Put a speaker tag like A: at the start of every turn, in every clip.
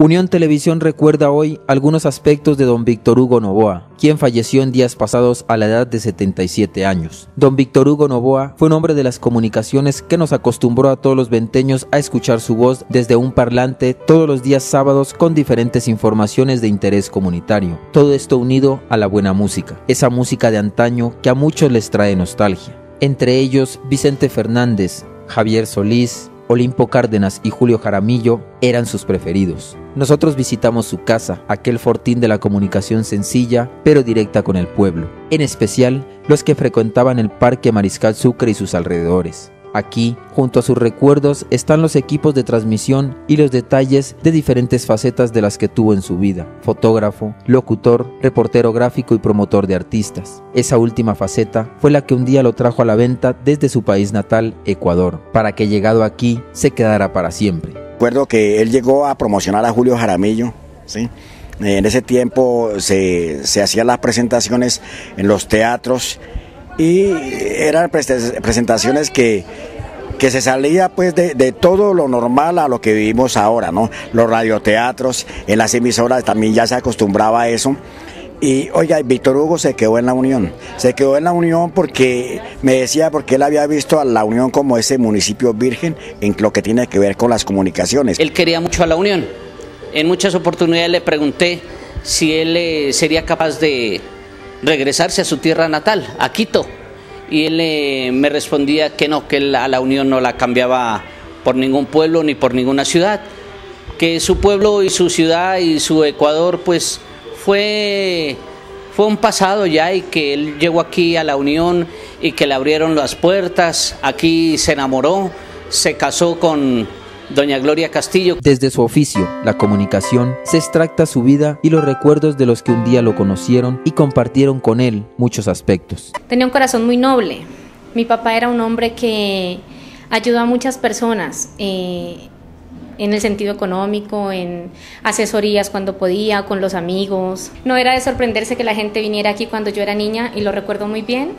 A: Unión Televisión recuerda hoy algunos aspectos de don Víctor Hugo Novoa, quien falleció en días pasados a la edad de 77 años. Don Víctor Hugo Novoa fue un hombre de las comunicaciones que nos acostumbró a todos los venteños a escuchar su voz desde un parlante todos los días sábados con diferentes informaciones de interés comunitario. Todo esto unido a la buena música, esa música de antaño que a muchos les trae nostalgia. Entre ellos, Vicente Fernández, Javier Solís, Olimpo Cárdenas y Julio Jaramillo eran sus preferidos. Nosotros visitamos su casa, aquel fortín de la comunicación sencilla pero directa con el pueblo, en especial los que frecuentaban el Parque Mariscal Sucre y sus alrededores. Aquí, junto a sus recuerdos, están los equipos de transmisión y los detalles de diferentes facetas de las que tuvo en su vida: fotógrafo, locutor, reportero gráfico y promotor de artistas. Esa última faceta fue la que un día lo trajo a la venta desde su país natal, Ecuador, para que llegado aquí se quedara para siempre.
B: Recuerdo que él llegó a promocionar a Julio Jaramillo, ¿sí? En ese tiempo se hacían las presentaciones en los teatros y eran presentaciones que se salía pues de todo lo normal a lo que vivimos ahora, ¿no? Los radioteatros, en las emisoras también ya se acostumbraba a eso. Y oiga, Víctor Hugo se quedó en la Unión porque me decía, porque él había visto a la Unión como ese municipio virgen en lo que tiene que ver con las comunicaciones.
C: Él quería mucho a la Unión. En muchas oportunidades le pregunté si él sería capaz de regresarse a su tierra natal, a Quito, y él me respondía que no, que él a la Unión no la cambiaba por ningún pueblo ni por ninguna ciudad, que su pueblo y su ciudad y su Ecuador pues fue un pasado ya, y que él llegó aquí a la Unión y que le abrieron las puertas, aquí se enamoró, se casó con doña Gloria Castillo.
A: Desde su oficio, la comunicación, se extracta su vida y los recuerdos de los que un día lo conocieron y compartieron con él muchos aspectos.
D: Tenía un corazón muy noble. Mi papá era un hombre que ayudó a muchas personas en el sentido económico, en asesorías cuando podía, con los amigos. No era de sorprenderse que la gente viniera aquí cuando yo era niña, y lo recuerdo muy bien.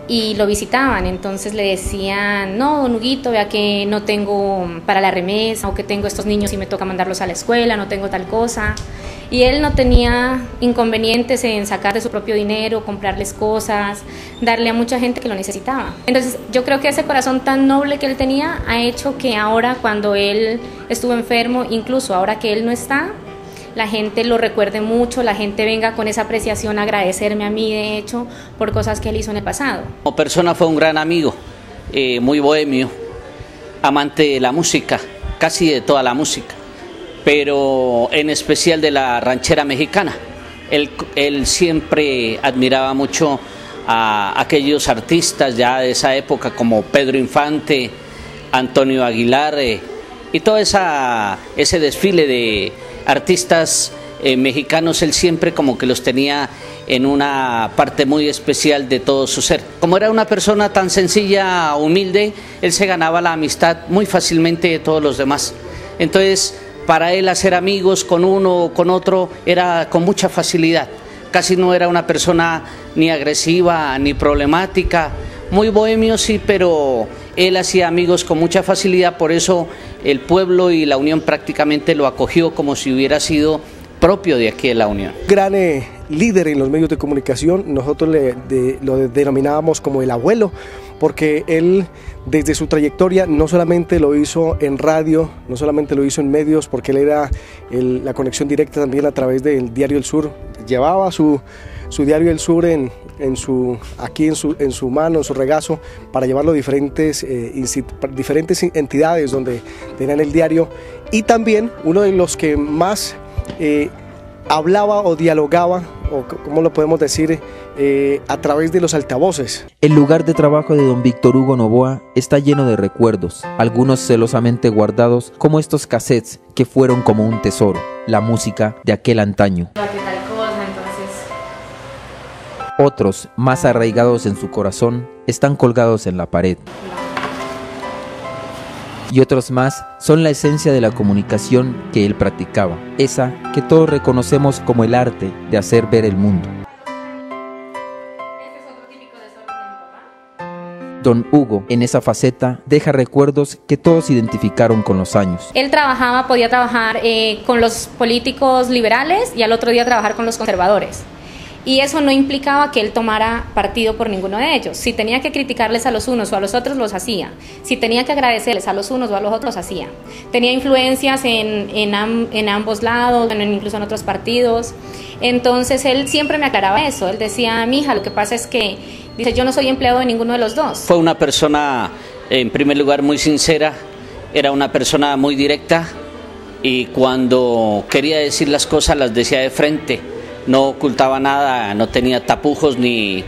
D: Y lo visitaban, entonces le decían: no, don Huguito, vea que no tengo para la remesa, o que tengo estos niños y me toca mandarlos a la escuela, no tengo tal cosa. Y él no tenía inconvenientes en sacar de su propio dinero, comprarles cosas, darle a mucha gente que lo necesitaba. Entonces yo creo que ese corazón tan noble que él tenía ha hecho que ahora, cuando él estuvo enfermo, incluso ahora que él no está, la gente lo recuerde mucho, la gente venga con esa apreciación a agradecerme a mí, de hecho, por cosas que él hizo en el pasado.
C: Como persona fue un gran amigo, muy bohemio, amante de la música, casi de toda la música, pero en especial de la ranchera mexicana. Él siempre admiraba mucho a aquellos artistas ya de esa época, como Pedro Infante, Antonio Aguilar, y todo ese desfile de artistas mexicanos. Él siempre como que los tenía en una parte muy especial de todo su ser. Como era una persona tan sencilla, humilde, él se ganaba la amistad muy fácilmente de todos los demás. Entonces, para él hacer amigos con uno o con otro era con mucha facilidad. Casi no era una persona ni agresiva ni problemática, muy bohemio sí, pero él hacía amigos con mucha facilidad. Por eso el pueblo y la Unión prácticamente lo acogió como si hubiera sido propio de aquí de la Unión.
E: Gran líder en los medios de comunicación, nosotros lo denominábamos como el abuelo, porque él desde su trayectoria no solamente lo hizo en radio, no solamente lo hizo en medios, porque él era la conexión directa también a través del Diario El Sur. Llevaba su Diario El Sur aquí en su mano, en su regazo, para llevarlo a diferentes entidades donde tenían el diario. Y también uno de los que más hablaba o dialogaba, o cómo lo podemos decir, a través de los altavoces.
A: El lugar de trabajo de don Víctor Hugo Novoa está lleno de recuerdos, algunos celosamente guardados, como estos cassettes que fueron como un tesoro, la música de aquel antaño. Otros, más arraigados en su corazón, están colgados en la pared. Y otros más son la esencia de la comunicación que él practicaba, esa que todos reconocemos como el arte de hacer ver el mundo. Don Hugo, en esa faceta, deja recuerdos que todos identificaron con los años.
D: Él podía trabajar con los políticos liberales y al otro día trabajar con los conservadores. Y eso no implicaba que él tomara partido por ninguno de ellos. Si tenía que criticarles a los unos o a los otros, los hacía. Si tenía que agradecerles a los unos o a los otros, los hacía. Tenía influencias en ambos lados, incluso en otros partidos. Entonces él siempre me aclaraba eso. Él decía, mija, lo que pasa es que, dice, yo no soy empleado de ninguno de los dos.
C: Fue una persona, en primer lugar, muy sincera. Era una persona muy directa. Y cuando quería decir las cosas, las decía de frente. No ocultaba nada, no tenía tapujos ni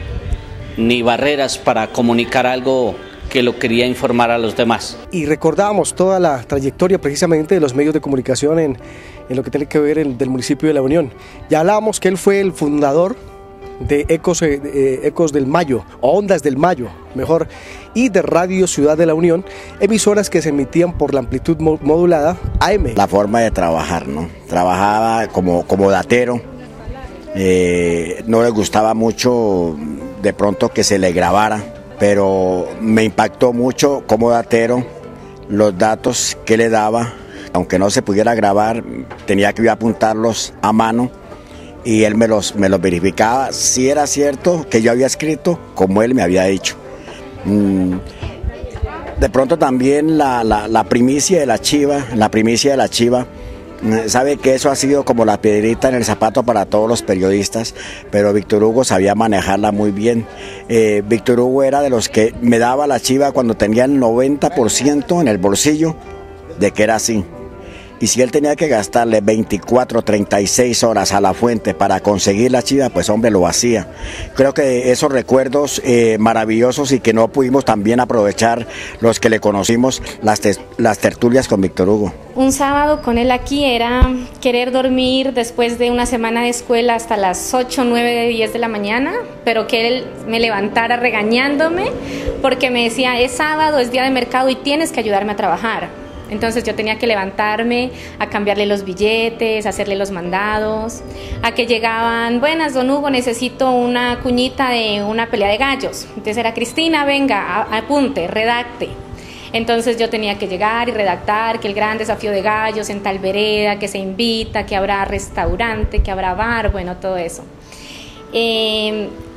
C: barreras para comunicar algo que lo quería informar a los demás.
E: Y recordamos toda la trayectoria precisamente de los medios de comunicación en lo que tiene que ver del municipio de La Unión. Ya hablábamos que él fue el fundador de Ecos del Mayo, o Ondas del Mayo, mejor, y de Radio Ciudad de La Unión, emisoras que se emitían por la amplitud modulada AM.
B: La forma de trabajar, ¿no? Trabajaba como datero. No le gustaba mucho de pronto que se le grabara, pero me impactó mucho como datero los datos que le daba, aunque no se pudiera grabar, tenía que apuntarlos a mano y él me los verificaba si era cierto que yo había escrito como él me había dicho. De pronto también la primicia de la chiva, sabe que eso ha sido como la piedrita en el zapato para todos los periodistas, pero Víctor Hugo sabía manejarla muy bien. Víctor Hugo era de los que me daba la chiva cuando tenía el 90% en el bolsillo de que era así. Y si él tenía que gastarle 24, 36 horas a la fuente para conseguir la chiva, pues hombre, lo hacía. Creo que esos recuerdos maravillosos y que no pudimos también aprovechar los que le conocimos, las tertulias con Víctor Hugo.
D: Un sábado con él aquí era querer dormir después de una semana de escuela hasta las 8, 9, 10 de la mañana, pero que él me levantara regañándome porque me decía, es sábado, es día de mercado y tienes que ayudarme a trabajar. Entonces yo tenía que levantarme a cambiarle los billetes, a hacerle los mandados, a que llegaban, buenas, don Hugo, necesito una cuñita de una pelea de gallos. Entonces era, Cristina, venga, apunte, redacte. Entonces yo tenía que llegar y redactar que el gran desafío de gallos en tal vereda, que se invita, que habrá restaurante, que habrá bar, bueno, todo eso.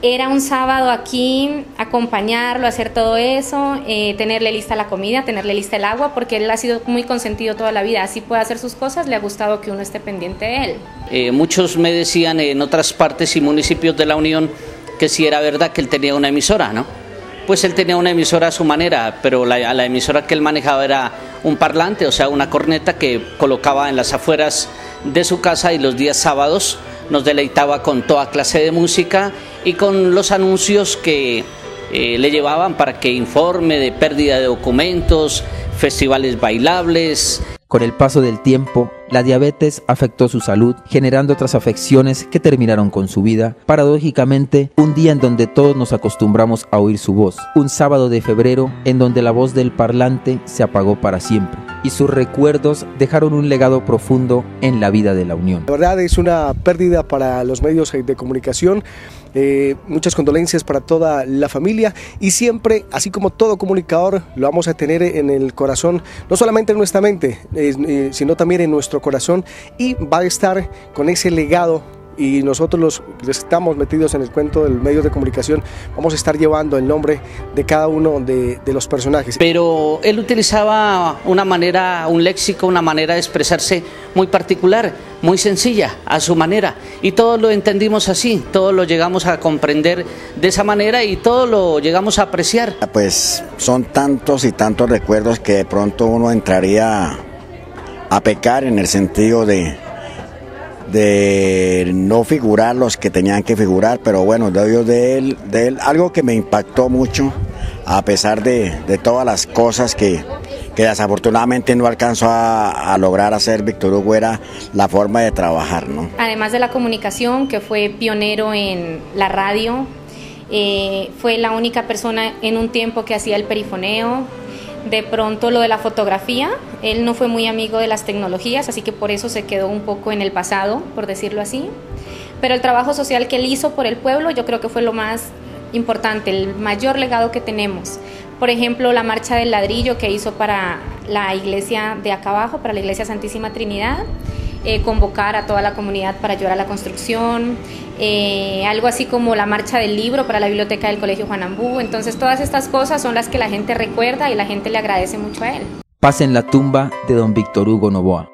D: Era un sábado aquí, acompañarlo, hacer todo eso, tenerle lista la comida, tenerle lista el agua, porque él ha sido muy consentido toda la vida, así puede hacer sus cosas, le ha gustado que uno esté pendiente de él.
C: Muchos me decían en otras partes y municipios de la Unión que si era verdad que él tenía una emisora, ¿no? Pues él tenía una emisora a su manera, pero la emisora que él manejaba era un parlante, o sea, una corneta que colocaba en las afueras de su casa y los días sábados nos deleitaba con toda clase de música y con los anuncios que le llevaban para que informe de pérdida de documentos, festivales bailables.
A: Con el paso del tiempo, la diabetes afectó su salud, generando otras afecciones que terminaron con su vida. Paradójicamente, un día en donde todos nos acostumbramos a oír su voz, un sábado de febrero en donde la voz del parlante se apagó para siempre, y sus recuerdos dejaron un legado profundo en la vida de La Unión.
E: La verdad es una pérdida para los medios de comunicación. Muchas condolencias para toda la familia y siempre, así como todo comunicador, lo vamos a tener en el corazón, no solamente en nuestra mente, sino también en nuestro corazón, y va a estar con ese legado. Y nosotros los que estamos metidos en el cuento del medio de comunicación vamos a estar llevando el nombre de cada uno de los personajes.
C: Pero él utilizaba una manera, un léxico, una manera de expresarse muy particular, muy sencilla, a su manera. Y todos lo entendimos así, todos lo llegamos a comprender de esa manera y todos lo llegamos a apreciar.
B: Pues son tantos y tantos recuerdos que de pronto uno entraría a pecar en el sentido de no figurar los que tenían que figurar, pero bueno, de él, algo que me impactó mucho, a pesar de todas las cosas que desafortunadamente no alcanzó a lograr hacer Víctor Hugo, era la forma de trabajar, ¿no?
D: Además de la comunicación, que fue pionero en la radio, fue la única persona en un tiempo que hacía el perifoneo. De pronto lo de la fotografía, él no fue muy amigo de las tecnologías, así que por eso se quedó un poco en el pasado, por decirlo así. Pero el trabajo social que él hizo por el pueblo, yo creo que fue lo más importante, el mayor legado que tenemos, Por ejemplo, la marcha del ladrillo que hizo para la iglesia de acá abajo, para la iglesia Santísima Trinidad, convocar a toda la comunidad para ayudar a la construcción, algo así como la marcha del libro para la biblioteca del Colegio Juan Ambú. Entonces todas estas cosas son las que la gente recuerda y la gente le agradece mucho a él.
A: Paz en la tumba de don Víctor Hugo Noboa.